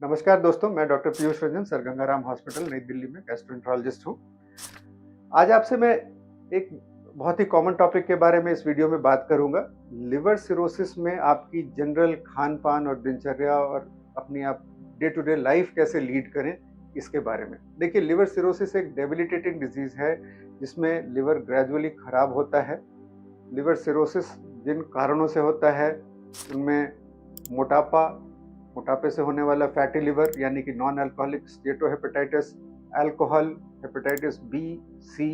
नमस्कार दोस्तों, मैं doctor Piyush Ranjan sir Gangaram hospital नई दिल्ली में गैस्ट्रोएंटरोलॉजिस्ट हूँ। आज आपसे मैं एक बहुत ही कॉमन टॉपिक के बारे में इस वीडियो में बात करूँगा। लिवर सिरोसिस में आपकी जनरल खान-पान और दिनचर्या और अपनी आप डे टू डे लाइफ कैसे लीड करें, इसके बारे में। देखिए, लिवर सिरोसिस एक डेबिलिटेटिंग डिजीज़ है जिसमें लिवर ग्रेजुअली खराब होता है। लिवर सिरोसिस जिन कारणों से होता है उनमें मोटापा, मोटापे से होने वाला फैटी लिवर यानी कि non alcoholic steatohepatitis, alcohol, hepatitis B, C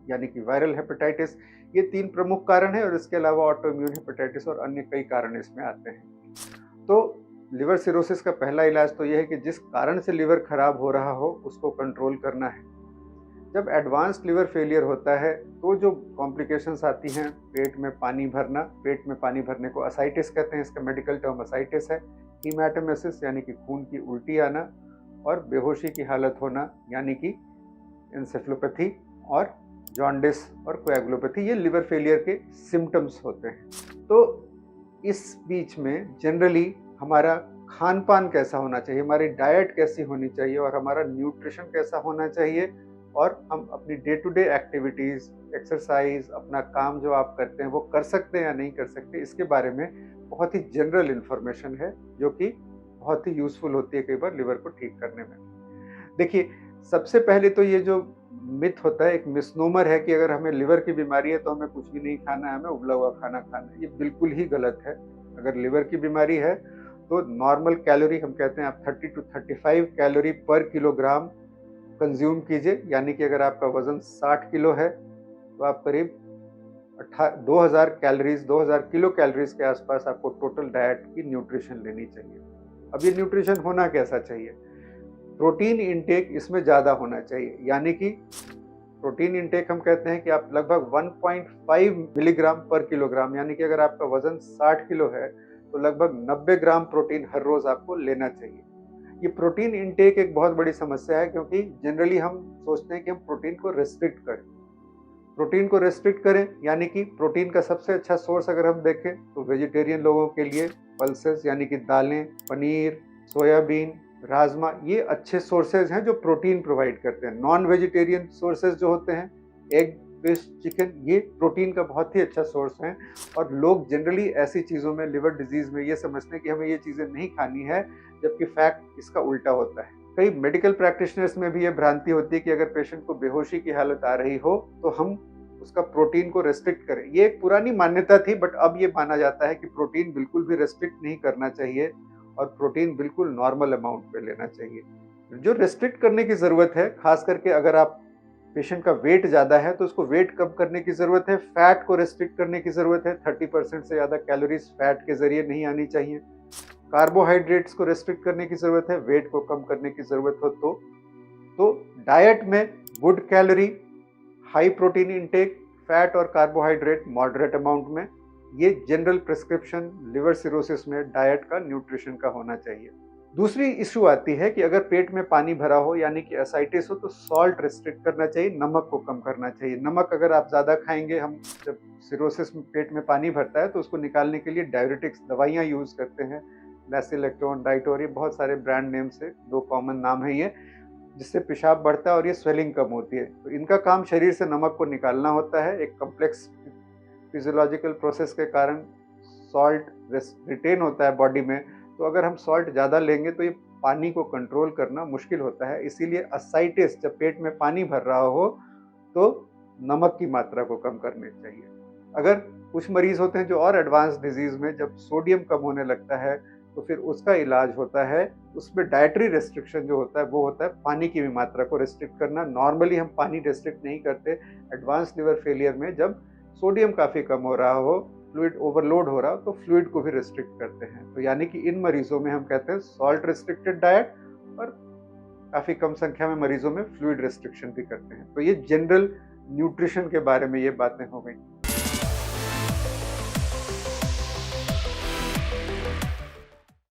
यानी कि वायरल हेपेटाइटिस, ये 3 प्रमुख कारण हैं और इसके अलावा ऑटो इम्यून हेपेटाइटिस और अन्य कई कारण इसमें आते हैं। तो लिवर सिरोसिस का पहला इलाज तो यह है कि जिस कारण से लिवर खराब हो रहा हो उसको कंट्रोल करना है। जब एडवांस्ड लिवर फेलियर होता है तो जो कॉम्प्लिकेशंस आती हैं, पेट में पानी भरना, पेट में पानी भरने को असाइटिस कहते हैं, इसका मेडिकल टर्म असाइटिस है, हीमेटोमेसिस यानी कि खून की उल्टी आना और बेहोशी की हालत होना यानी कि एन्सेफेलोपैथी और जॉन्डिस और कोएगुलोपैथी, ये लिवर फेलियर के सिम्टम्स होते हैं। तो इस बीच में जनरली हमारा खान पान कैसा होना चाहिए, हमारी डाइट कैसी होनी चाहिए और हमारा न्यूट्रिशन कैसा होना चाहिए और हम अपनी day to day activities, exercise, अपना काम जो आप करते हैं वो कर सकते हैं या नहीं कर सकते, इसके बारे में बहुत ही जनरल इन्फॉर्मेशन है जो कि बहुत ही यूज़फुल होती है कई बार लिवर को ठीक करने में। देखिए, सबसे पहले तो ये जो मिथ होता है, एक मिसनोमर है कि अगर हमें लिवर की बीमारी है तो हमें कुछ भी नहीं खाना है, हमें उबला हुआ खाना खाना है। ये बिल्कुल ही गलत है। अगर लिवर की बीमारी है तो नॉर्मल कैलोरी, हम कहते हैं आप 30 to 35 कैलोरी पर किलोग्राम कंज्यूम कीजिए, यानी कि अगर आपका वजन 60 किलो है तो आप करीब 2000 कैलोरीज, 2000 किलो कैलोरीज के आसपास आपको टोटल डाइट की न्यूट्रिशन लेनी चाहिए। अब ये न्यूट्रिशन होना कैसा चाहिए? प्रोटीन इंटेक इसमें ज़्यादा होना चाहिए, यानी कि प्रोटीन इंटेक हम कहते हैं कि आप लगभग 1.5 मिलीग्राम पर किलोग्राम, यानी कि अगर आपका वजन 60 किलो है तो लगभग 90 ग्राम प्रोटीन हर रोज़ आपको लेना चाहिए। ये प्रोटीन इंटेक एक बहुत बड़ी समस्या है क्योंकि जनरली हम सोचते हैं कि हम प्रोटीन को रेस्ट्रिक्ट करें। प्रोटीन को रेस्ट्रिक्ट करें यानी कि प्रोटीन का सबसे अच्छा सोर्स अगर हम देखें तो वेजिटेरियन लोगों के लिए पल्सेस यानी कि दालें, पनीर, सोयाबीन, राजमा, ये अच्छे सोर्सेज हैं जो प्रोटीन प्रोवाइड करते हैं। नॉन वेजिटेरियन सोर्सेज जो होते हैं, एग, फिश, चिकन, ये प्रोटीन का बहुत ही अच्छा सोर्स हैं और लोग जनरली ऐसी चीज़ों में, लिवर डिजीज़ में, ये समझते हैं कि हमें ये चीज़ें नहीं खानी है, जबकि फैक्ट इसका उल्टा होता है। कई मेडिकल प्रैक्टिशनर्स में भी ये भ्रांति होती है कि अगर पेशेंट को बेहोशी की हालत आ रही हो तो हम उसका प्रोटीन को रेस्ट्रिक्ट करें। ये एक पुरानी मान्यता थी, बट अब ये माना जाता है कि प्रोटीन बिल्कुल भी रेस्ट्रिक्ट नहीं करना चाहिए और प्रोटीन बिल्कुल नॉर्मल अमाउंट पे लेना चाहिए। जो रेस्ट्रिक्ट करने की ज़रूरत है, खास करके अगर आप पेशेंट का वेट ज़्यादा है तो उसको वेट कम करने की ज़रूरत है, फैट को रेस्ट्रिक्ट करने की ज़रूरत है। 30% से ज़्यादा कैलोरीज फैट के ज़रिए नहीं आनी चाहिए। कार्बोहाइड्रेट्स को रेस्ट्रिक्ट करने की ज़रूरत है, वेट को कम करने की ज़रूरत हो तो डाइट में good calorie, high protein intake, fat और कार्बोहाइड्रेट मॉडरेट अमाउंट में, ये जनरल प्रिस्क्रिप्शन लिवर सिरोसिस में डाइट का, न्यूट्रिशन का होना चाहिए। दूसरी इशू आती है कि अगर पेट में पानी भरा हो यानी कि एसाइटिस हो तो सॉल्ट रेस्ट्रिक्ट करना चाहिए, नमक को कम करना चाहिए। नमक अगर आप ज़्यादा खाएंगे, हम जब सिरोसिस में पेट में पानी भरता है तो उसको निकालने के लिए डायरेटिक्स दवाइयाँ यूज़ करते हैं, लैसिलेक्टोन, डाइटोर, ये बहुत सारे ब्रांड नेम से 2 कॉमन नाम है ये, जिससे पेशाब बढ़ता है और ये स्वेलिंग कम होती है। तो इनका काम शरीर से नमक को निकालना होता है। एक कॉम्प्लेक्स फिजियोलॉजिकल प्रोसेस के कारण सॉल्ट रिटेन होता है बॉडी में, तो अगर हम सॉल्ट ज़्यादा लेंगे तो ये पानी को कंट्रोल करना मुश्किल होता है। इसीलिए असाइटिस, जब पेट में पानी भर रहा हो तो नमक की मात्रा को कम करनी चाहिए। अगर कुछ मरीज होते हैं जो और एडवांस डिजीज़ में, जब सोडियम कम होने लगता है तो फिर उसका इलाज होता है, उसमें डाइटरी रेस्ट्रिक्शन जो होता है वो होता है पानी की भी मात्रा को रेस्ट्रिक्ट करना। नॉर्मली हम पानी रेस्ट्रिक्ट नहीं करते। एडवांस लिवर फेलियर में जब सोडियम काफ़ी कम हो रहा हो, फ्लूइड ओवरलोड हो रहा हो, तो फ्लूइड को भी रेस्ट्रिक्ट करते हैं। तो यानी कि इन मरीजों में हम कहते हैं सॉल्ट रेस्ट्रिक्टेड डाइट और काफ़ी कम संख्या में मरीजों में फ्लूइड रेस्ट्रिक्शन भी करते हैं। तो ये जनरल न्यूट्रिशन के बारे में ये बातें हो गई।